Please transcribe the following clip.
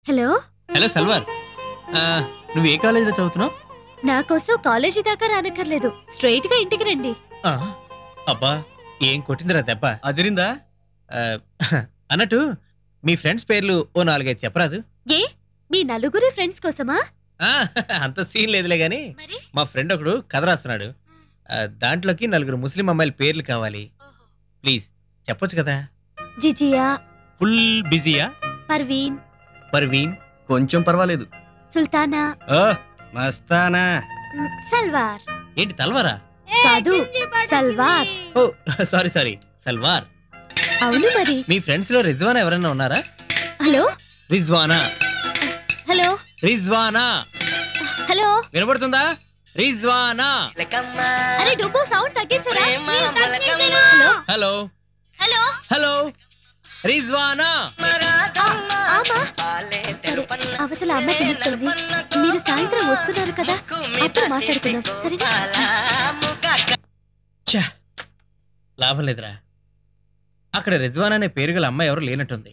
Hello hello salwar, నువ్వు ఏ కాలేజీలో చదువుతున్నావు? నా కోసం కాలేజీ దాకా రానక్కర్లేదు, స్ట్రైట్ గా ఇంటికి రండి. అబ్బా ఏం కొట్టిందిరా దెబ్బ, అదిరిందా? అన్నట్టు మీ ఫ్రెండ్స్ పేర్లు ఓ 4-5 చెప్పరాదు? ఏ మీ నలుగురి ఫ్రెండ్స్ కోసమా? అంత సీన్ లేదులే గాని, మరి మా ఫ్రెండ్ ఒకడు కథ రాస్తున్నాడు. దాంట్లోకి 4 ముస్లిం అమ్మాయిల పేర్లు కావాలి. ప్లీజ్ చెప్పొచ్చు కదా? జిజియా, ఫుల్ బిజీయా? పర్వీన్, పర్వీన్, కొంచెం పర్వాలేదు. సుల్తానా, మస్తానా. సల్వార్. ఏంటి తల్వారా? కాదు, సల్వార్. Oh sorry sorry, salwar. అవును మరి. మీ ఫ్రెండ్స్ లో రిజ్వానా ఎవరైనా ఉన్నారా? Hello Rizwana, hello Rizwana hello, వినపడుతుందా? రిజ్వానా. అరే డుబ్బు సౌండ్ తగ్గించరా? Hello hello hello Rizwana. ఆమా, అవతల అమ్మ పిలుస్తుంది, మీరు సాయంత్రం వస్తున్నారు కదా, అప్పుడు మాట్లాడుకుందాం సరేనా? లాభం లేదురా, అక్కడ రిజ్వానా అనే పేరు గల అమ్మాయి ఎవరు లేనట్టుంది.